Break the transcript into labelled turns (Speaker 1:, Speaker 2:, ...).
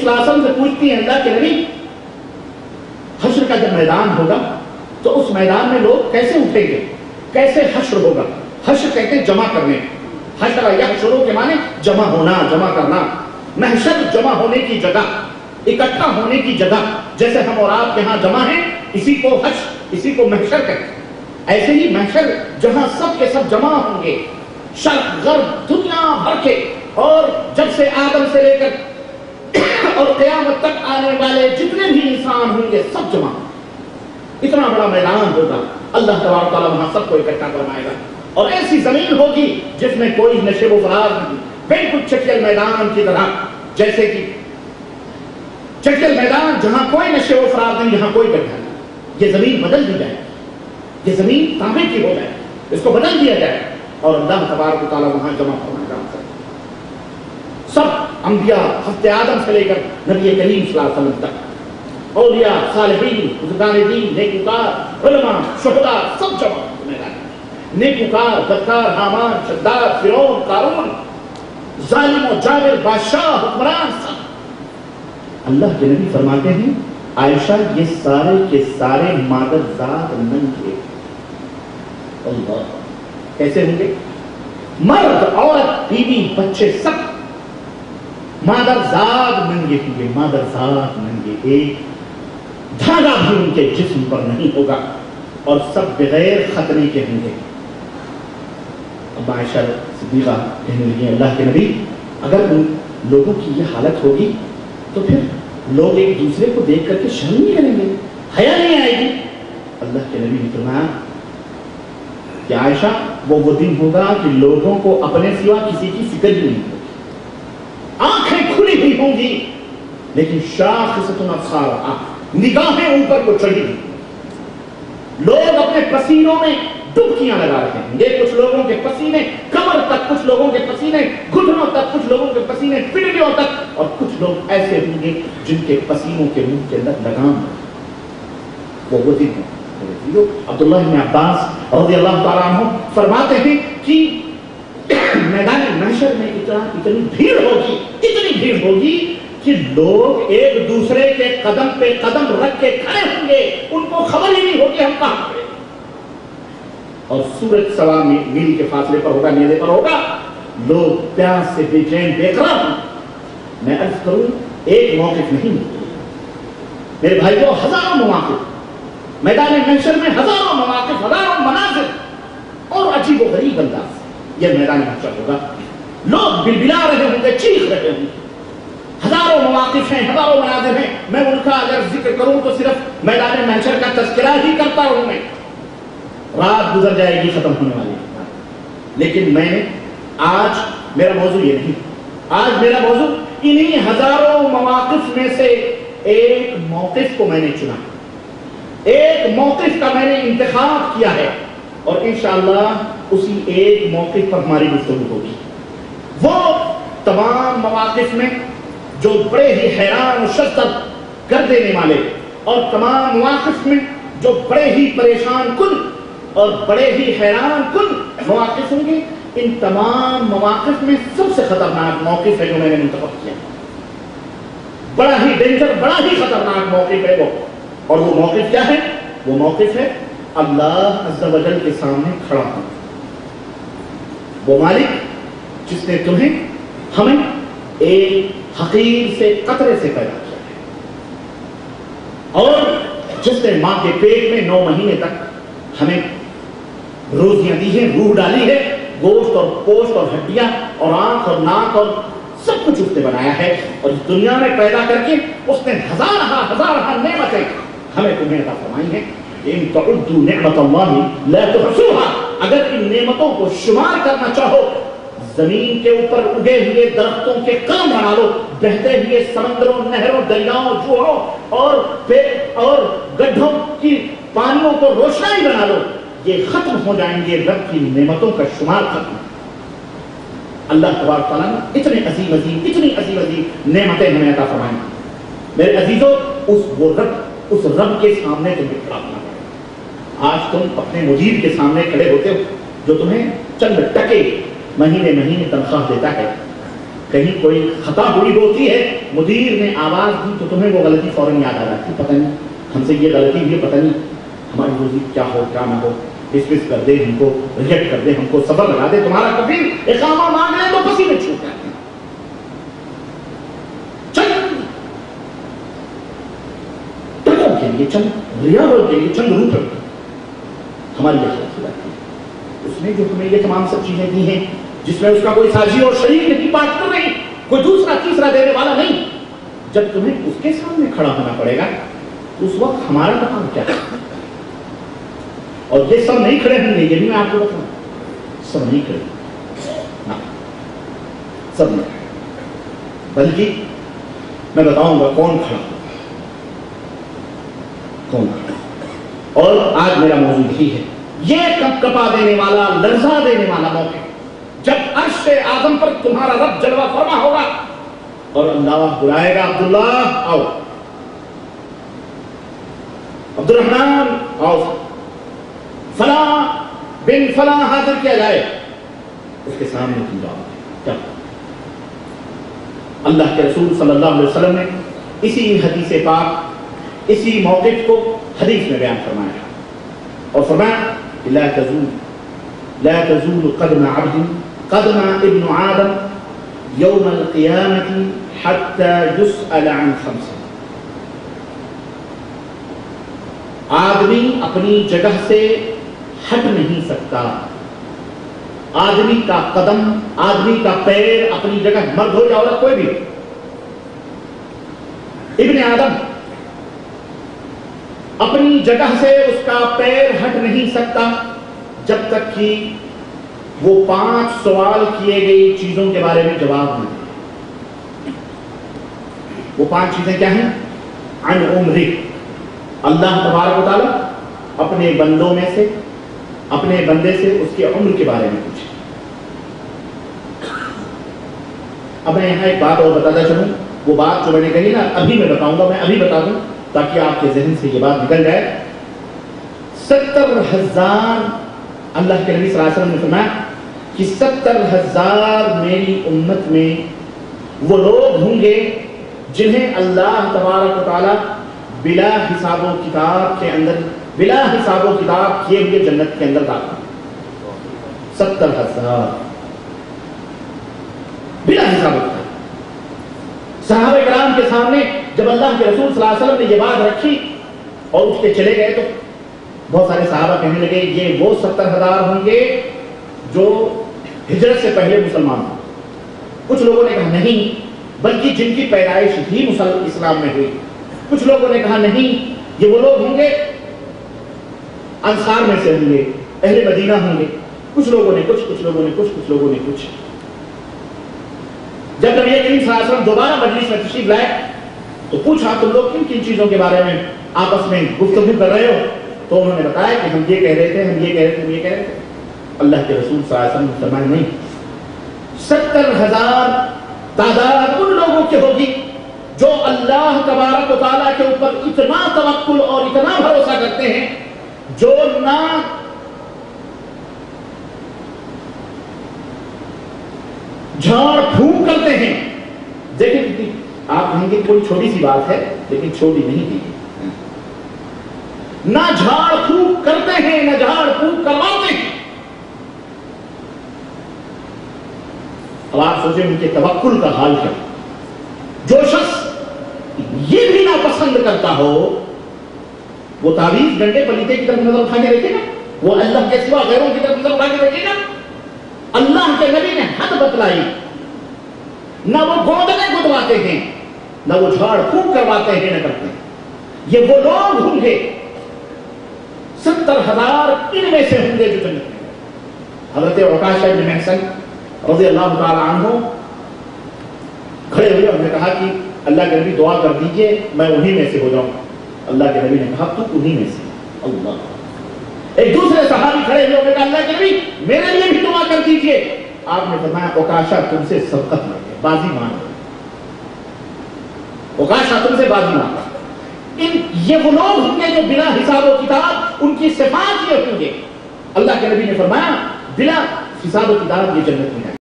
Speaker 1: صلی اللہ علیہ وسلم سے پوچھتی ہیں اللہ کے نبی حشر کا جب میدان ہوگا تو اس میدان میں لوگ کیسے اٹھیں گے، کیسے حشر ہوگا؟ حشر کہتے ہیں جمع کرنے، حشر یحشرو کے معنی جمع ہونا، جمع کرنا. محشر جمع ہونے کی جگہ، اکٹھا ہونے کی جگہ. جیسے ہم اور آپ یہاں جمع ہیں، اسی کو حشر، اسی کو محشر کہتے ہیں. ایسے ہی محشر جہاں سب کے سب جمع ہوں گے، شرق غرب دنیا بھر کے، اور جب سے آدم سے لے کر اور قیامت تک آنے والے جتنے بھی انسان ہوں گے سب جمع. اتنا بڑا میدان ہوگا، اللہ تبارک تعالیٰ وہاں سب کو اکٹھا فرمائے گا. اور ایسی زمین ہوگی جس میں کوئی نشیب و فراز نہیں، بالکل چٹیل میدان کی طرح. جیسے کہ چٹیل میدان جہاں کوئی نشیب و فراز نہیں، جہاں کوئی گڈھا نہیں. یہ زمین بدل دی جائے، یہ زمین تانبے کی ہو جائے، اس کو بدل دیا جائے اور اللہ تبارک تعالیٰ وہاں جمع فرمائے گا. سب انبیاء حضرت آدم سے لے کر نبی کریم صلی اللہ علیہ وسلم تک، اولیاء، صالحین، بزرگان دین، نیکوکار، علماء، شہداء، سب جمع ہونے لگے. نیکوکار، بدکار، حامان، شداد، فرعون، قارون، ظالم و جابر، بادشاہ، حکمران، سب. اللہ کے نبی فرماتے ہیں عائشہ یہ سارے کے سارے مادر ذات ننگے. اللہ کیسے ہوں گے؟ مرد، عورت، بیوی، بچے سب مادر ذات ننگے ہوں گے، مادر ذات ننگے. ایک دھاگا بھی ان کے جسم پر نہیں ہوگا اور سب بغیر ختنے کے ہوں گے. اب عائشہ صدیقہ کہنے لگی اللہ کے نبی اگر ان لوگوں کی یہ حالت ہوگی تو پھر لوگ ایک دوسرے کو دیکھ کر کے شرم نہیں کریں گے، حیا نہیں آئے گی. اللہ کے نبی نے فرمایا کہ عائشہ وہ دن ہوگا کہ لوگوں کو اپنے سوا کسی کی فکر ہی نہیں ہوگی. آنکھیں کھلی ہوئی ہوں گی لیکن شاخصۃ ابصارھا، نگاہیں اوپر کو چڑھی ہوئی. لوگ اپنے پسینوں میں ڈبکیاں لگا رہے ہیں. یہ کچھ لوگوں کے پسینے کمر تک، کچھ لوگوں کے پسینے گھٹنوں تک، کچھ لوگوں کے پسینے پنڈلیوں تک، اور کچھ لوگ ایسے ہوں گے جن کے پسینوں کے منہ کے اندر لگام. وہ دن ہے. عبداللہ بن عباس رضی اللہ تعالیٰ عنہ فرماتے ہیں کہ میدان محشر میں اتنی بھیڑ ہوگی، اتنی بھیڑ ہوگی کہ لوگ ایک دوسرے کے قدم پہ قدم رکھ کے کھڑے ہوں گے، ان کو خبر ہی نہیں ہوگی ہم کہاں پہ. اور سورج سوا میل کے فاصلے پر ہوگا، نیزے پر ہوگا. لوگ پیاس سے بے چین بے قرار. میں عرض کروں ایک موقف نہیں میرے بھائیوں، ہزاروں مواقف میدان محشر میں، ہزاروں مواقف، ہزاروں مناظر اور عجیب و غریب انداز. یہ میدان محشر ہوگا، لوگ بلبلا رہے ہوں گے، چیخ رہے ہوں گے. ہزاروں مواقف ہیں، ہزاروں مناظر ہیں. میں ان کا اگر ذکر کروں تو صرف میدان محشر کا تذکرہ ہی کرتا ہوں. میں رات گزر جائے گی ختم ہونے والی. لیکن میں نے آج میرا موضوع یہ نہیں. آج میرا موضوع انہی ہزاروں مواقف میں سے ایک موقف کو میں نے چنا، ایک موقف کا میں نے انتخاب کیا ہے اور انشاءاللہ اسی ایک موقف پر ہماری گفتگو ہوگی. وہ تمام مواقف میں جو بڑے ہی حیران و شدت کر دینے والے، اور تمام مواقف میں جو بڑے ہی پریشان کن اور بڑے ہی حیران کن مواقف ہوں گے. ان تمام مواقف میں سب سے خطرناک موقف ہے جو میں نے منتخب کیا، بڑا ہی ڈینجر، بڑا ہی خطرناک موقف ہے وہ. اور وہ موقف کیا ہے؟ وہ موقف ہے اللہ عز و جل کے سامنے کھڑا ہوں. وہ مالک جس نے تمہیں، ہمیں ایک حقیر سے قطرے سے پیدا کیا ہے، اور جس نے ماں کے پیٹ میں 9 مہینے تک ہمیں روزیاں دی ہیں، روح ڈالی ہے، گوشت اور پوشت اور ہڈیاں اور آنکھ اور ناک اور سب کچھ اس نے بنایا ہے. اور اس دنیا میں پیدا کر کے اس نے ہزارہ نعمتیں ہمیں تمہیں عطا فرمائی ہیں. ان تعدوا نعمت اللہ لا تحصوها، اگر ان نعمتوں کو شمار کرنا چاہو، زمین کے اوپر اگے ہوئے درختوں کے کام بنا لو، بہتے ہوئے سمندروں، نہروں، دریاؤں، جوہوں اور گڈھوں کی پانیوں کو روشنائی بنا لو، یہ ختم ہو جائیں گے. رب کی نعمتوں کا شمار ختم. اللہ تبارک تعالیٰ نے اتنی عظیم نعمتیں ہمیں عطا فرمائیں. میرے عزیزوں، اس رب کے سامنے تمہیں کھڑا ہونا پڑے. آج تم اپنے مدیر کے سامنے کھڑے ہوتے ہو جو تمہیں چند ٹکے مہینے تنخواہ دیتا ہے. کہیں کوئی خطا ہوئی ہوتی ہے، مدیر نے آواز دی تو تمہیں وہ غلطی فوراً یاد آ جاتی، پتہ نہیں ہم سے یہ غلطی ہوئی، پتہ نہیں ہماری روزی کیا ہو کیا نہ ہو، ڈسمس کر دے ہم کو، ریجیکٹ کر دے ہم کو، صبر لگا دے، تمہارا کفیل اقامہ مانگ لے تو پسینے چھوٹ جاتے ہیں. ٹکوں کے لیے، چند ریاضوں کے لیے، چند روپے ہماری یہ حالت ہو جاتی ہے. اس نے جو ہمیں یہ تمام سب چیزیں دی ہیں، جس میں اس کا کوئی سازی اور شریک نہیں، پارٹنر نہیں، کوئی دوسرا تیسرا دینے والا نہیں، جب تمہیں اس کے سامنے کھڑا ہونا پڑے گا تو اس وقت ہمارا مقام کیا ہے؟ اور یہ سب نہیں کھڑے ہوں گے، یہ بھی میں آپ کو بتاؤں، سب نہیں کھڑے، سب نہیں، بلکہ میں بتاؤں گا کون کھڑا ہوگا، کون کھڑا. اور آج میرا موضوع یہی ہے، یہ کپ کپا دینے والا، لرزا دینے والا موقع، جب عرش اعظم پر تمہارا رب جلوہ فرما ہوگا اور اللہ بلائے گا، عبداللہ آؤ، عبد الرحمن آؤ، فلاں بن فلاں حاضر کیا جائے، اس کے سامنے تم جاؤ. کیا اللہ کے رسول صلی اللہ علیہ وسلم نے اسی حدیث پاک، اسی موقف کو حدیث میں بیان فرمایا اور فرمایا کہ لا تزول قدم عبد قدم ابن آدم یوم القیامت حتی یسأل عن خمس. آدمی اپنی جگہ سے ہٹ نہیں سکتا، آدمی کا قدم، آدمی کا پیر اپنی جگہ، مرد ہو یا عورت کوئی بھی، ابن آدم اپنی جگہ سے اس کا پیر ہٹ نہیں سکتا جب تک کہ وہ 5 سوال کیے گئی چیزوں کے بارے میں جواب نہ دے. وہ 5 چیزیں کیا ہیں؟ عن عمری، اللہ تبارک و تعالیٰ اپنے بندوں میں سے، اپنے بندے سے اس کے عمر کے بارے میں پوچھے. اب میں یہاں ایک بات اور بتاتا چلوں، وہ بات جو میں نے کہی نا ابھی میں بتاؤں گا، میں ابھی بتا دوں تاکہ آپ کے ذہن سے یہ بات نکل جائے. 70,000 اللہ کے نبی صلی اللہ علیہ وسلم نے فرمایا کہ 70,000 میری امت میں وہ لوگ ہوں گے جنہیں اللہ تبارک و تعالیٰ بلا حساب و کتاب کے اندر، بلا حساب و کتاب کیے ہوئے جنت کے اندر داخل. 70,000 بلا حساب و کتاب. صحابہ کرام کے سامنے جب اللہ کے رسول صلی اللہ علیہ وسلم نے یہ بات رکھی اور اٹھ کے چلے گئے تو بہت سارے صحابہ کہنے لگے یہ وہ 70,000 ہوں گے جو ہجرت سے پہلے مسلمان ہوں. کچھ لوگوں نے کہا نہیں، بلکہ جن کی پیدائش ہی اسلام میں ہوئی. کچھ لوگوں نے کہا نہیں، یہ وہ لوگ ہوں گے انصار میں سے ہوں گے، اہل مدینہ ہوں گے. کچھ لوگوں نے کچھ لوگوں نے کچھ لوگوں نے کچھ. جب نبی کریم صلی اللہ علیہ وسلم دوبارہ مجلس میں تشریف لائے تو پوچھا تم لوگ کن کن چیزوں کے بارے میں آپس میں گفتگو کر رہے ہو؟ تو انہوں نے بتایا کہ ہم یہ کہہ رہے تھے، ہم یہ کہہ رہے تھے، ہم یہ کہہ رہے تھے. اللہ کے رسول صلی اللہ علیہ وسلم نے فرمایا نہیں، 70,000 تعداد ان لوگوں کی ہوگی جو اللہ تبارک و تعالیٰ کے اوپر اتنا توکل اور اتنا بھروسہ کرتے ہیں، جو نہ جھاڑ پھونک کرتے ہیں. دیکھیں آپ کہیں گے کوئی چھوٹی سی بات ہے، لیکن چھوٹی نہیں تھی. نہ جھاڑ پھونک کرتے ہیں، نہ جھاڑ پھونک کرواتے ہیں. اب آپ سوچیں ان کے توکل کا حال کیا. جو شخص یہ بھی ناپسند کرتا ہو وہ تعویذ ڈنڈے پلیتے کی طرف نظر اٹھا کے دیکھے گا، وہ اللہ کے سوا غیروں کی طرف نظر اٹھا کے دیکھے گا. اللہ کے نبی نے حد بتلائی، نہ وہ گودنے گدواتے ہیں، نہ وہ جھاڑ پھونک کرواتے ہیں، نہ کرتے ہیں. یہ وہ لوگ ہوں گے 70,000 ان میں سے ہوں گے جو جنت میں. حضرت عکاشہ بن محصن رضی اللہ تعالی عنہ کھڑے ہوئے، انہوں نے کہا کہ اللہ کے نبی دعا کر دیجئے میں انہی میں سے ہو جاؤں. اللہ کے نبی نے کہا تو انہی میں سے. اللہ. ایک دوسرے صحابی کھڑے ہوئے، انہوں نے کہا اللہ کے نبی میرے لیے بھی دعا کر دیجئے. آپ نے فرمایا عکاشہ تم سے سبقت مانگے، بازی مانگے. عکاشہ تم سے بازی مانگے. یہ وہ لوگ ہوں گے جو بلا حساب و کتاب، ان کی صفات یہ ہوں گے. اللہ کے نبی نے فرمایا بلا حساب و کتاب یہ جنت میں ہے.